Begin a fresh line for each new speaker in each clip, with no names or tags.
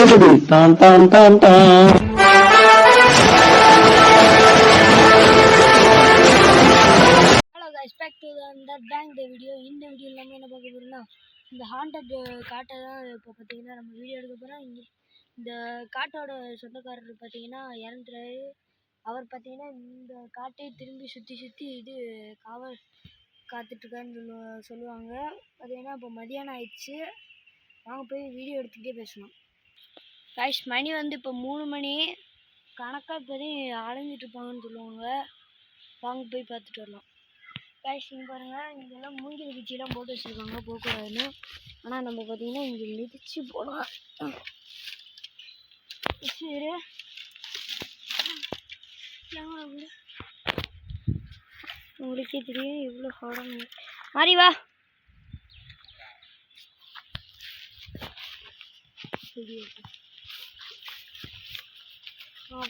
கேக்குது தான் தான் தான் தான்.
Hello guys, back to the bank the video. இந்த வீடியோவில் நம்ம என்ன பார்க்க போகிறோம்னா, இந்த ஹாண்டட் காட்டை தான் இப்போ பார்த்தீங்கன்னா நம்ம வீடியோ எடுக்க போகிறோம். இங்கே இந்த காட்டோட சொந்தக்காரர் பார்த்தீங்கன்னா இறந்துறாரு. அவர் பார்த்தீங்கன்னா இந்த காட்டை திரும்பி சுற்றி இது காவல் காத்துட்ருக்காருன்னு சொல்லுவாங்க. பார்த்தீங்கன்னா இப்போ மதியானம் ஆயிடுச்சு. வாங்க போய் வீடியோ எடுத்துக்கிட்டே பேசலாம். கைஸ், மணி வந்து இப்போ 3 மணி கணக்காக இப்போதையும் அலைஞ்சிட்ருப்பாங்கன்னு சொல்லுவாங்க. வாங்க போய் பார்த்துட்டு வரலாம். கைஸ், இங்கே பாருங்கள், இங்கெல்லாம் மூங்கில் குச்சியெல்லாம் போட்டு வச்சுருக்காங்க போகக்கூடாதுன்னு. ஆனால் நம்ம பார்த்தீங்கன்னா இங்கே மிதிச்சு போகலாம். சரி, உங்களுக்கே தெரியும் எவ்வளோ ஹார்டாக மாறி வா.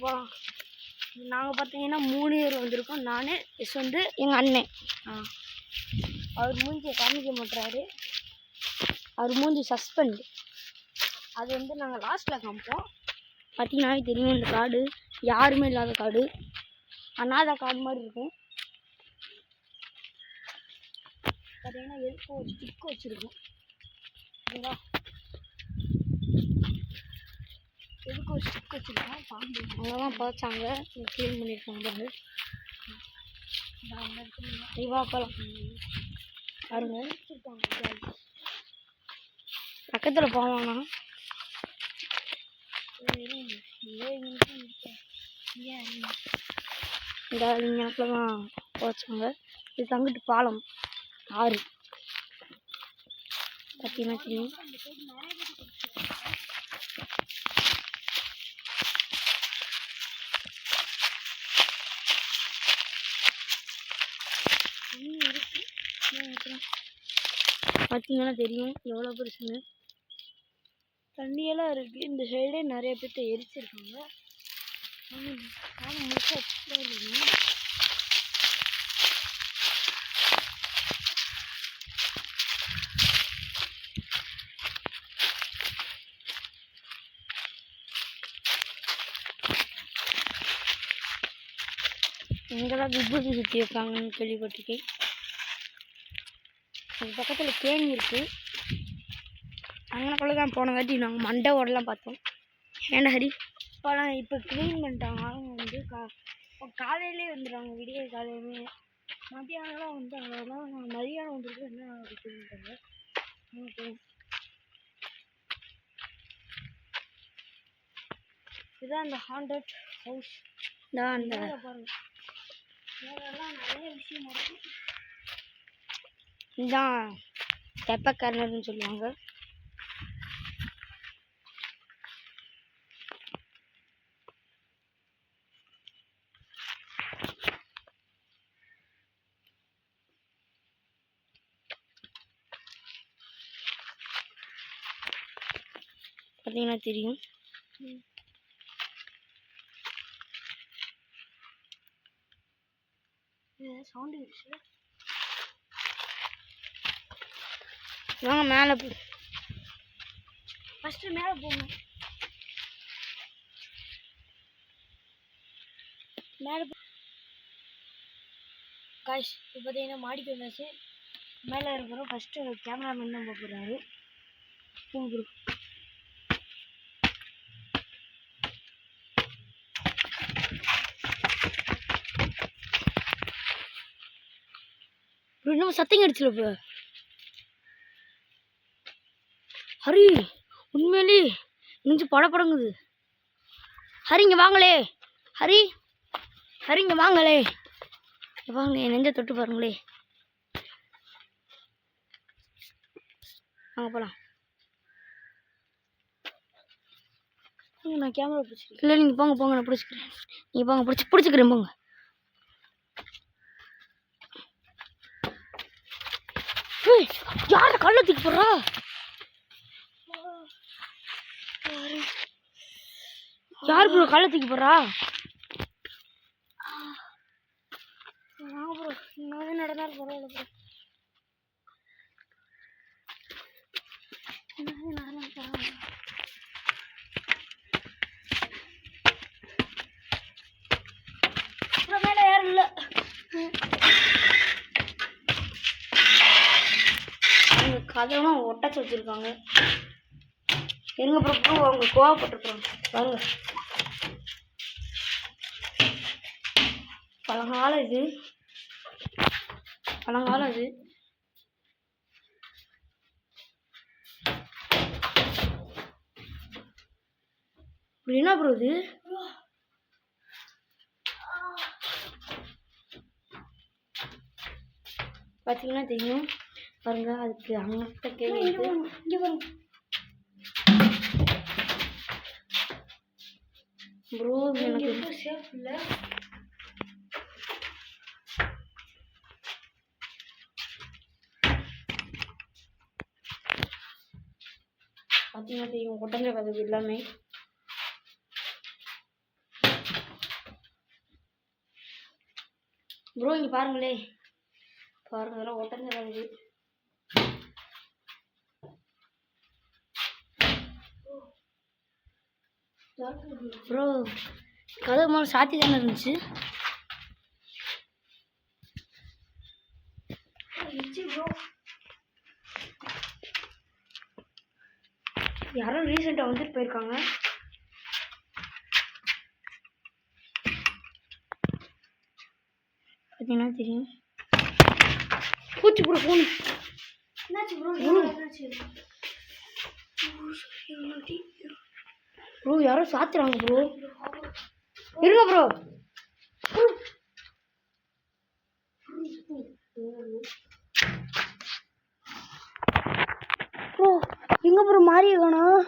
போகலாம். நாங்கள் பார்த்தீங்கன்னா 3 பேர் வந்திருக்கோம். நான் வந்து எங்கள் அண்ணன். அவர் மூஞ்சியை காமிக்க மாட்டுறாரு. அவர் மூஞ்சி சஸ்பெண்ட். அது வந்து நாங்கள் லாஸ்ட்டில் காமிப்போம். பார்த்தீங்கன்னாவே தெரியும், இந்த காடு யாருமே இல்லாத காடு, அனாதை காடு மாதிரி இருக்கும். பார்த்தீங்கன்னா எதுக்கும் ஒரு ஸ்டிக் வச்சுருக்கோம். சரிங்களா, எதுக்கு ஒரு ஸ்டிக் வச்சுருக்கோம். பாம்பு அங்கெல்லாம் பார்த்தாங்க, க்ளீன் பண்ணியிருக்காங்க. ரிவாக்கெல்லாம் பாருங்க வச்சுருக்காங்க. பக்கத்தில் போவானா இந்த இடத்துல தான் போச்சாங்க. இது தங்கிட்டு பாலம் ஆறு பார்த்தீங்கன்னா தெரியும். பார்த்தீங்கன்னா தெரியும் எவ்வளோ பெருசுன்னு. தண்ணியெல்லாம் இருக்குது. இந்த சைடே நிறைய பேர்த்த எரிச்சிருக்காங்க. இங்கெல்லாம் விபூதி சுற்றி வைப்பாங்கன்னு கேள்விப்பட்டிருக்கேன். அது பக்கத்தில் கேணி இருக்குது. அங்கனக்குள்ளே தான் போனங்காட்டி நாங்கள் மண்டை ஓடலாம் பார்த்தோம். ஏண்டா ஹரி, இப்போ க்ளீன் பண்ணிட்டாங்க. அவங்க வந்து காலையிலே வந்துடுவாங்க, விடிய காலையிலே. மதியானம்லாம் வந்து அவ்வளோதான். மதியானம் வந்துருக்கு என்ன க்ளீன் பண்ணுறாங்க. ஓகே, இதுதான் அந்த ஹாண்டட் ஹவுஸ். தான் அந்த பாருங்கள், வேறெல்லாம் நிறைய விஷயம் இருக்குது. இதுதான் தெப்ப கர்னர்னு சொல்லுவாங்க. பார்த்தீங்கன்னா தெரியும். சவுண்டு வாங்க மேலே போ. ஃபஸ்ட்டு மேலே போங்க. மேலே போ காய்ஸ். இப்போ பார்த்தீங்கன்னா மாடிக்கு வந்தாச்சு. மேலே இருக்கிறோம். ஃபஸ்ட்டு கேமராமேன் தான் போகிறாரு. ப்ரோ, இன்னும் சத்தம் அடிச்சல இப்போ. ஹரி, உண்மையிலே நெஞ்சு படங்குது. ஹரி இங்கே வாங்களே. ஹரி இங்கே வாங்களே. வாங்க, என் நெஞ்சை தொட்டு பாருங்களே. வாங்க போகலாம். நான் கேமரா பிடிச்சிக்கிறேன். இல்லை, நீங்கள் போங்க, நான் பிடிச்சிக்கிறேன். நீங்கள் போங்க, பிடிச்சிக்கிறேன் போங்க. யார கல்ல தூக்கி போடுறா? யாரு ப்ரோ கல்ல தூக்கி போடுறா? ப்ரோ, நான் நடந்தாலும் பரவாயில்ல ப்ரோ. நடந்தாலும் பரவாயில்ல. கதவுலாம் ஒட்டச்சு வச்சுருக்காங்க. எங்க ப்ரோ அவங்க கோவப்பட்டுருக்குறாங்க பாருங்க. பழங்காலம் இது, பழங்காலம் இது. என்ன ப்ரோ இது? பார்த்தீங்கன்னா தெரியும் பாருங்க. அதுக்கு அங்கிட்ட கேள்வி இங்கே பாருங்க ப்ரோ. எனக்கு சேஃப் இல்லை. பார்த்தீங்கன்னா தெரியும் ஒட்டஞ்ச கதவு எல்லாமே. ப்ரோ இங்கே பாருங்களே, பாருங்க இதெல்லாம் ஒட்டஞ்ச கதவு. ப்ரோ கதவு மேலே சாத்தி தானே இருந்துச்சு. யாரோ ரீசெண்டாக வந்துட்டு போயிருக்காங்க. பார்த்தீங்கன்னா தெரியும். பூச்சி ப்ரோ ஃபோன் என்னாச்சு ப்ரோ? ப்ரோ யாரோ சாத்துறாங்க ப்ரோ. இருங்க ப்ரோ. ப்ரோ எங்க ப்ரோ மாறிய காணோம்.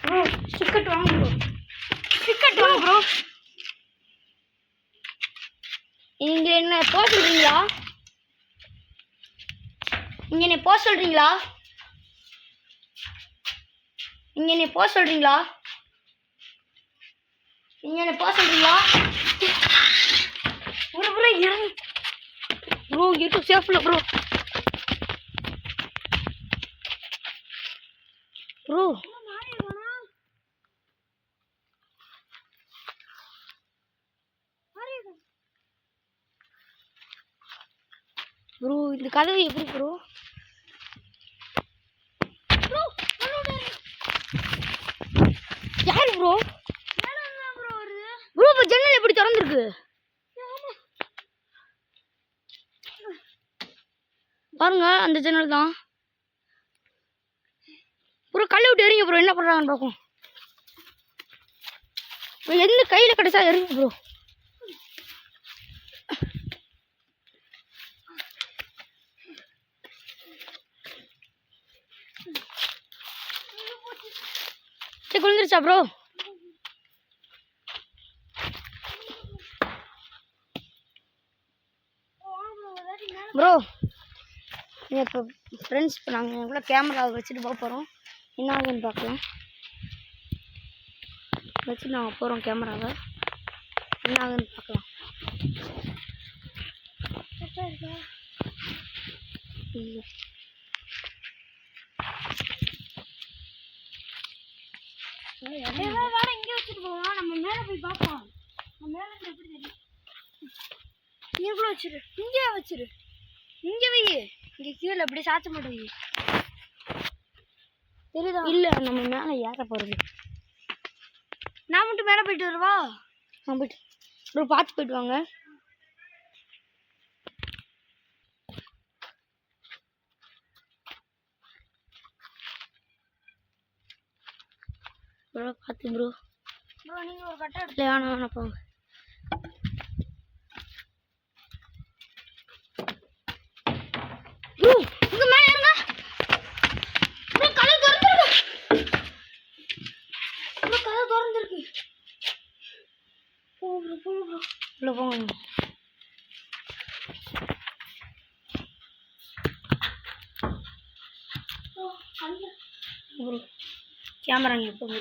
ப்ரோ டிக்கெட் வாங்க ப்ரோ, டிக்கெட் வாங்க ப்ரோ. நீங்க என்ன போக சொல்றீங்களா? நீங்க என்ன போக சொல்றீங்களா? நீங்க என்ன போக சொல்றீங்களா? நீங்க என்ன போக சொல்றீங்களா? ப்ரோ ப்ரோ இறங்கு ப்ரோ. யூடியூப் சேஃப் இல்லை ப்ரோ. ப்ரோ ப்ரோ இந்த கதவு எப்படி ப்ரோ? யாரு ப்ரோ? ப்ரோ இப்போ ஜன்னல் எப்படி திறந்துருக்கு பாருங்க. அந்த ஜன்னல் தான் ப்ரோ. கல்லை விட்டு எறிங்க ப்ரோ, என்ன பண்ணுறாங்கன்னு பார்க்கும். எந்த கையில் கிடைச்சா எறிங்க ப்ரோ. சரி குளிந்துருச்சா ப்ரோ? ப்ரோ இப்போ ஃப்ரெண்ட்ஸ் இப்போ நாங்கள் எவ்வளோ கேமராவை வச்சுட்டு போக போகிறோம். என்ன ஆகுதுன்னு பார்க்கலாம். வச்சுட்டு நாங்கள் போகிறோம் கேமராவை. என்ன ஆகுதுன்னு பார்க்கலாம். இங்கே வச்சுட்டு போவோம். நம்ம மேலே போய் பார்ப்போம். நம்ம மேலே எப்படி தெரியும்? இங்கே கூட வச்சிரு, இங்கே வச்சிரு, இங்கே வை. இங்கே கீழே அப்படி சாத்த மாட்டோம் தெரியுதா? இல்லை நம்ம மேலே ஏற போகிறது. நான் மட்டும் மேலே போயிட்டு வருவா. நான் போயிட்டு ப்ரோ பார்த்து போயிட்டு வாங்க. ப்ரோ பார்த்து ப்ரோ. ப்ரோ நீங்கள் ஒரு கட்டை எடுத்து வேணாம் வேணாம் போங்க. ப்ரோ இங்கே மேலே இருங்க ப்ரோ. கதவு திறந்துருக்கு ப்ரோ, கதவு திறந்துருக்கு. போங்க ப்ரோ, போங்க ப்ரோ, உள்ள போங்க. ப்ரோ கேமரா இங்கே போங்க.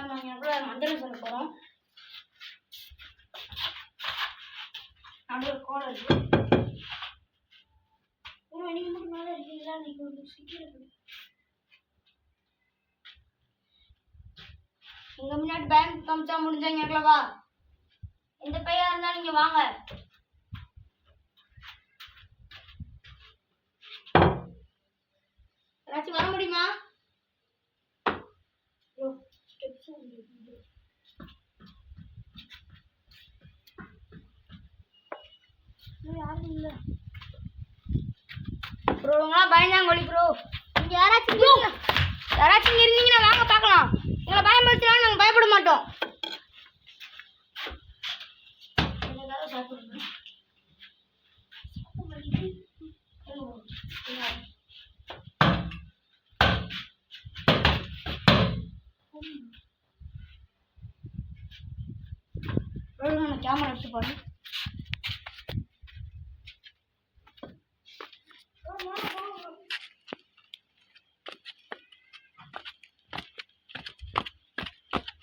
நாங்கள் எவ்வளோ மந்திரம் சொல்ல போகிறோம். நடுவில் கோலம் இருக்கு. நீங்கள் மட்டும் மேலே இருக்கீங்களா? நீங்கள் ஒரு சீக்கிரம் எங்க முன்னாடி பேங்க் காமிச்சா முடிஞ்சாங்க வா. எந்த பையா இருந்தாலும் நீங்க வாங்க. யாராச்சும் வர முடியுமா? யாரும் இல்ல ப்ரோ. உங்களா பயந்தாங்கொழி ப்ரோ. நீங்க யாராச்சும் இருந்தீங்கன்னா வாங்க பார்க்கலாம். எங்களை பயன்படுத்தலாம், நாங்கள் பயப்பட மாட்டோம். கேமரா எடுத்து பாருங்க.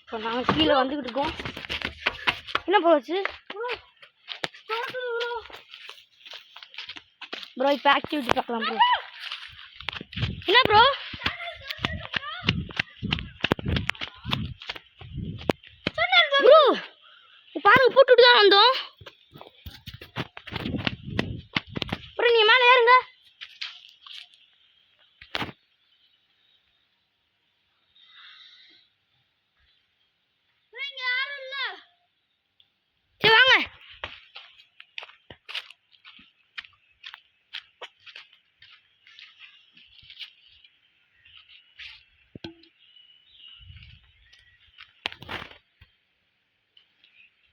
இப்போ நாங்கள் கீழே வந்துக்கிட்டு இருக்கோம். என்ன போச்சு ப்ரோ? இப்போ ஆக்டிவிட்டி பார்க்கலாம் ப்ரோ. என்ன ப்ரோ? ப்ரோ பாருங்க, போட்டுட்டு தான் வந்தோம். அப்புறம் நீங்க மேலே ஏறுங்க. சரி வாங்க.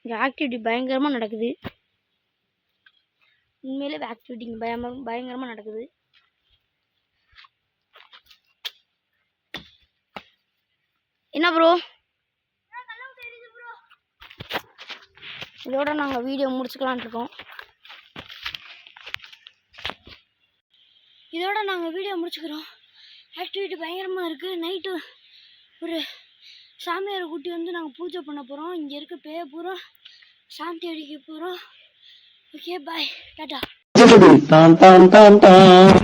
இங்கே ஆக்டிவிட்டி பயங்கரமாக நடக்குது. உண்மையிலே ஆக்டிவிட்டி இங்கே பயங்கரமாக நடக்குது. என்ன ப்ரோ? இதோட நாங்கள் வீடியோ முடிச்சுக்கலான் இருக்கோம். ஆக்டிவிட்டி பயங்கரமாக இருக்குது. நைட்டு ஒரு சாமியாரை கூட்டி வந்து நாங்கள் பூஜை பண்ண போகிறோம். இங்கே இருக்க பேய பூரா சாந்தி அடிக்க போகிறோம். Okay bye, tata.
டான் டான் டான் டான்.